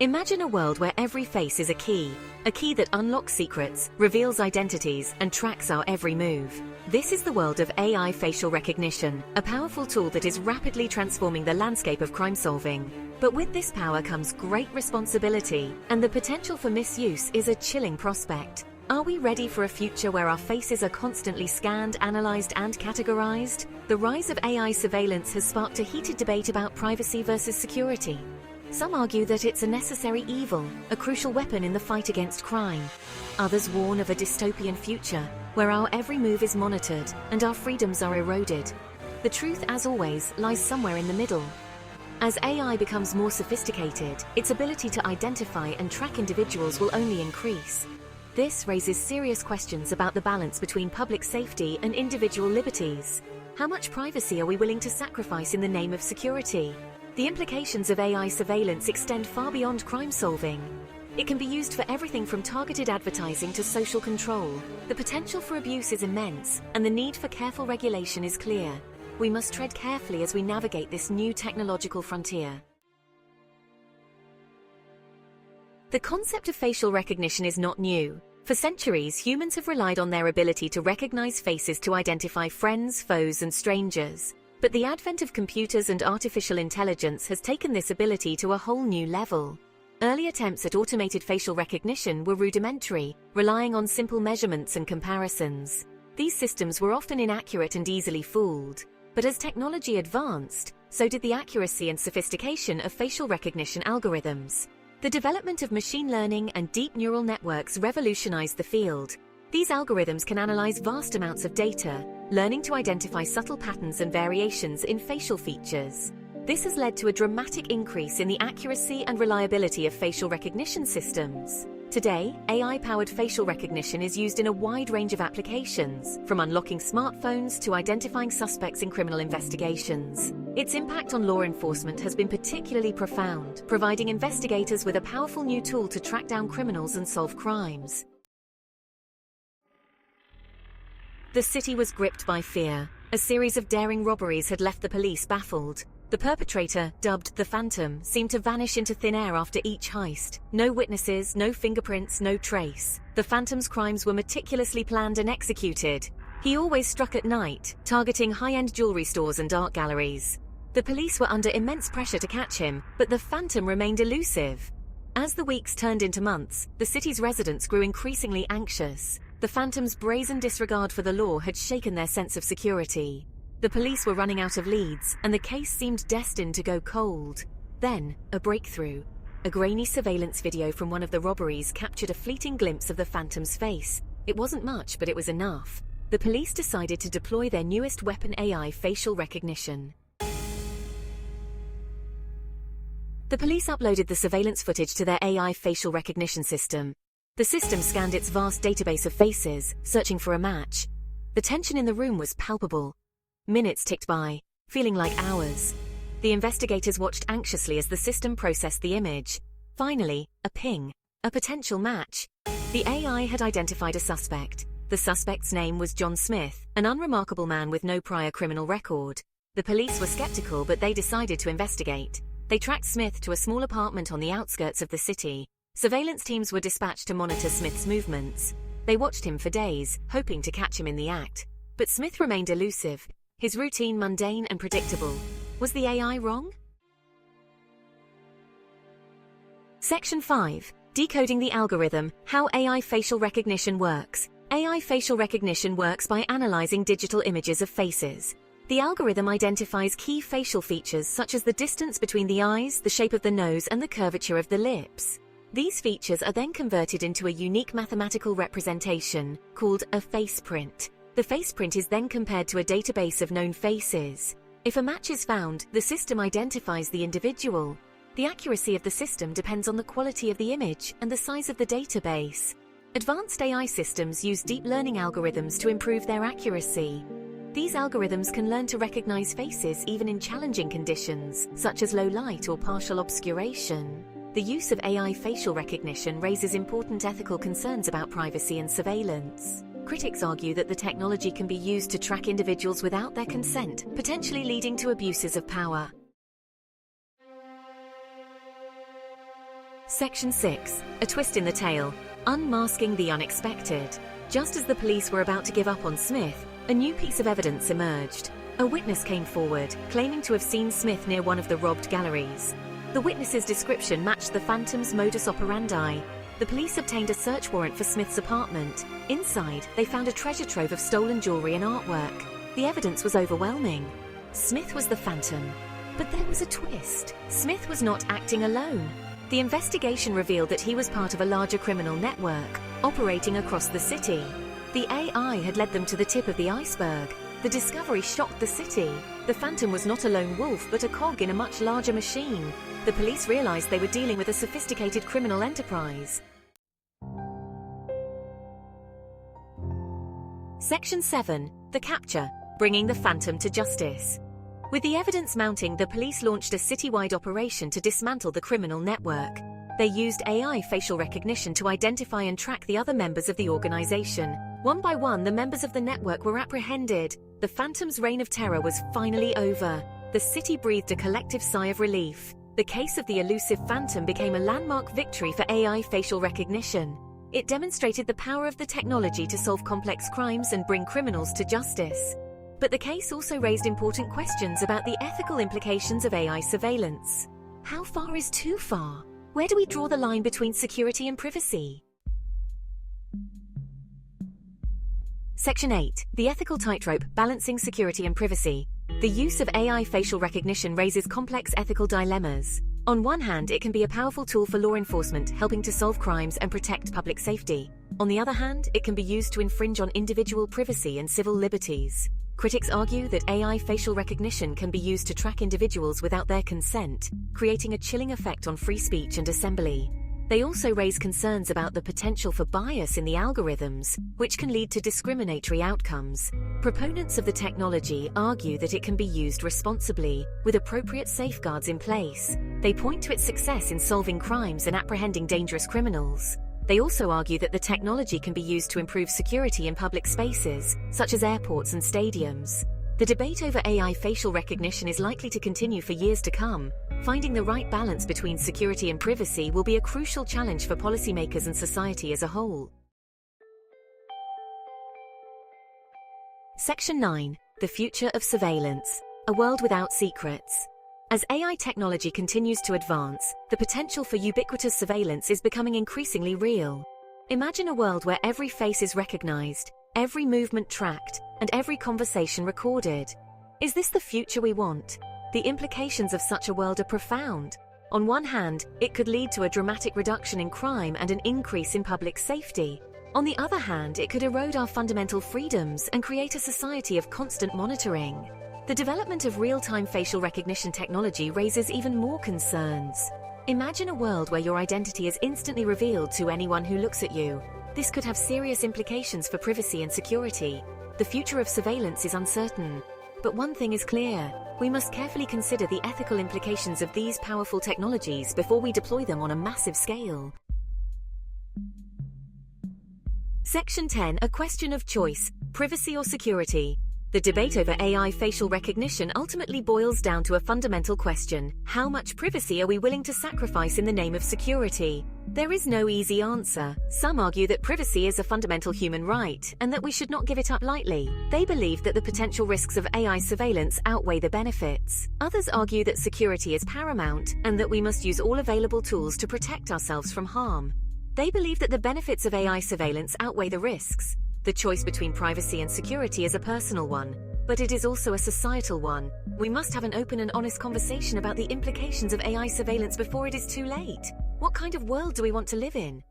Imagine a world where every face is a key that unlocks secrets, reveals identities, and tracks our every move. This is the world of AI facial recognition, a powerful tool that is rapidly transforming the landscape of crime solving. But with this power comes great responsibility, and the potential for misuse is a chilling prospect. Are we ready for a future where our faces are constantly scanned, analyzed, and categorized? The rise of AI surveillance has sparked a heated debate about privacy versus security. Some argue that it's a necessary evil, a crucial weapon in the fight against crime. Others warn of a dystopian future, where our every move is monitored and our freedoms are eroded. The truth, as always, lies somewhere in the middle. As AI becomes more sophisticated, its ability to identify and track individuals will only increase. This raises serious questions about the balance between public safety and individual liberties. How much privacy are we willing to sacrifice in the name of security? The implications of AI surveillance extend far beyond crime solving. It can be used for everything from targeted advertising to social control. The potential for abuse is immense, and the need for careful regulation is clear. We must tread carefully as we navigate this new technological frontier. The concept of facial recognition is not new. For centuries, humans have relied on their ability to recognize faces to identify friends, foes, and strangers. But the advent of computers and artificial intelligence has taken this ability to a whole new level. Early attempts at automated facial recognition were rudimentary, relying on simple measurements and comparisons. These systems were often inaccurate and easily fooled. But as technology advanced, so did the accuracy and sophistication of facial recognition algorithms. The development of machine learning and deep neural networks revolutionized the field. These algorithms can analyze vast amounts of data, learning to identify subtle patterns and variations in facial features. This has led to a dramatic increase in the accuracy and reliability of facial recognition systems. Today, AI-powered facial recognition is used in a wide range of applications, from unlocking smartphones to identifying suspects in criminal investigations. Its impact on law enforcement has been particularly profound, providing investigators with a powerful new tool to track down criminals and solve crimes. The city was gripped by fear. A series of daring robberies had left the police baffled. The perpetrator, dubbed the Phantom, seemed to vanish into thin air after each heist. No witnesses, no fingerprints, no trace. The Phantom's crimes were meticulously planned and executed. He always struck at night, targeting high-end jewelry stores and art galleries. The police were under immense pressure to catch him, but the Phantom remained elusive. As the weeks turned into months, the city's residents grew increasingly anxious. The Phantom's brazen disregard for the law had shaken their sense of security. The police were running out of leads, and the case seemed destined to go cold. Then, a breakthrough. A grainy surveillance video from one of the robberies captured a fleeting glimpse of the Phantom's face. It wasn't much, but it was enough. The police decided to deploy their newest weapon, AI facial recognition. The police uploaded the surveillance footage to their AI facial recognition system. The system scanned its vast database of faces, searching for a match. The tension in the room was palpable. Minutes ticked by, feeling like hours. The investigators watched anxiously as the system processed the image. Finally, a ping, a potential match. The AI had identified a suspect. The suspect's name was John Smith, an unremarkable man with no prior criminal record. The police were skeptical, but they decided to investigate. They tracked Smith to a small apartment on the outskirts of the city. Surveillance teams were dispatched to monitor Smith's movements. They watched him for days, hoping to catch him in the act. But Smith remained elusive, his routine mundane and predictable. Was the AI wrong? Section 5. Decoding the algorithm, how AI facial recognition works. AI facial recognition works by analyzing digital images of faces. The algorithm identifies key facial features such as the distance between the eyes, the shape of the nose, and the curvature of the lips. These features are then converted into a unique mathematical representation, called a face print. The face print is then compared to a database of known faces. If a match is found, the system identifies the individual. The accuracy of the system depends on the quality of the image and the size of the database. Advanced AI systems use deep learning algorithms to improve their accuracy. These algorithms can learn to recognize faces even in challenging conditions, such as low light or partial obscuration. The use of AI facial recognition raises important ethical concerns about privacy and surveillance. Critics argue that the technology can be used to track individuals without their consent, potentially leading to abuses of power. Section 6. A twist in the tale. Unmasking the unexpected. Just as the police were about to give up on Smith, a new piece of evidence emerged. A witness came forward, claiming to have seen Smith near one of the robbed galleries. The witness's description matched the Phantom's modus operandi. The police obtained a search warrant for Smith's apartment. Inside, they found a treasure trove of stolen jewelry and artwork. The evidence was overwhelming. Smith was the Phantom. But there was a twist. Smith was not acting alone. The investigation revealed that he was part of a larger criminal network, operating across the city. The AI had led them to the tip of the iceberg. The discovery shocked the city. The Phantom was not a lone wolf, but a cog in a much larger machine. The police realized they were dealing with a sophisticated criminal enterprise. Section 7. The Capture. Bringing the Phantom to justice. With the evidence mounting, the police launched a citywide operation to dismantle the criminal network. They used AI facial recognition to identify and track the other members of the organization. One by one, the members of the network were apprehended. The Phantom's reign of terror was finally over. The city breathed a collective sigh of relief. The case of the elusive Phantom became a landmark victory for AI facial recognition. It demonstrated the power of the technology to solve complex crimes and bring criminals to justice. But the case also raised important questions about the ethical implications of AI surveillance. How far is too far? Where do we draw the line between security and privacy? Section 8. The ethical tightrope, balancing security and privacy. The use of AI facial recognition raises complex ethical dilemmas. On one hand, it can be a powerful tool for law enforcement, helping to solve crimes and protect public safety. On the other hand, it can be used to infringe on individual privacy and civil liberties. Critics argue that AI facial recognition can be used to track individuals without their consent, creating a chilling effect on free speech and assembly. They also raise concerns about the potential for bias in the algorithms, which can lead to discriminatory outcomes. Proponents of the technology argue that it can be used responsibly, with appropriate safeguards in place. They point to its success in solving crimes and apprehending dangerous criminals. They also argue that the technology can be used to improve security in public spaces, such as airports and stadiums. The debate over AI facial recognition is likely to continue for years to come. Finding the right balance between security and privacy will be a crucial challenge for policymakers and society as a whole. Section 9. The future of surveillance. A world without secrets. As AI technology continues to advance, the potential for ubiquitous surveillance is becoming increasingly real. Imagine a world where every face is recognized, every movement tracked, and every conversation recorded. Is this the future we want? The implications of such a world are profound. On one hand, it could lead to a dramatic reduction in crime and an increase in public safety. On the other hand, it could erode our fundamental freedoms and create a society of constant monitoring. The development of real-time facial recognition technology raises even more concerns. Imagine a world where your identity is instantly revealed to anyone who looks at you. This could have serious implications for privacy and security. The future of surveillance is uncertain. But one thing is clear: we must carefully consider the ethical implications of these powerful technologies before we deploy them on a massive scale. Section 10. A question of choice: privacy or security. The debate over AI facial recognition ultimately boils down to a fundamental question: how much privacy are we willing to sacrifice in the name of security? There is no easy answer. Some argue that privacy is a fundamental human right, and that we should not give it up lightly. They believe that the potential risks of AI surveillance outweigh the benefits. Others argue that security is paramount, and that we must use all available tools to protect ourselves from harm. They believe that the benefits of AI surveillance outweigh the risks. The choice between privacy and security is a personal one, but it is also a societal one. We must have an open and honest conversation about the implications of AI surveillance before it is too late. What kind of world do we want to live in?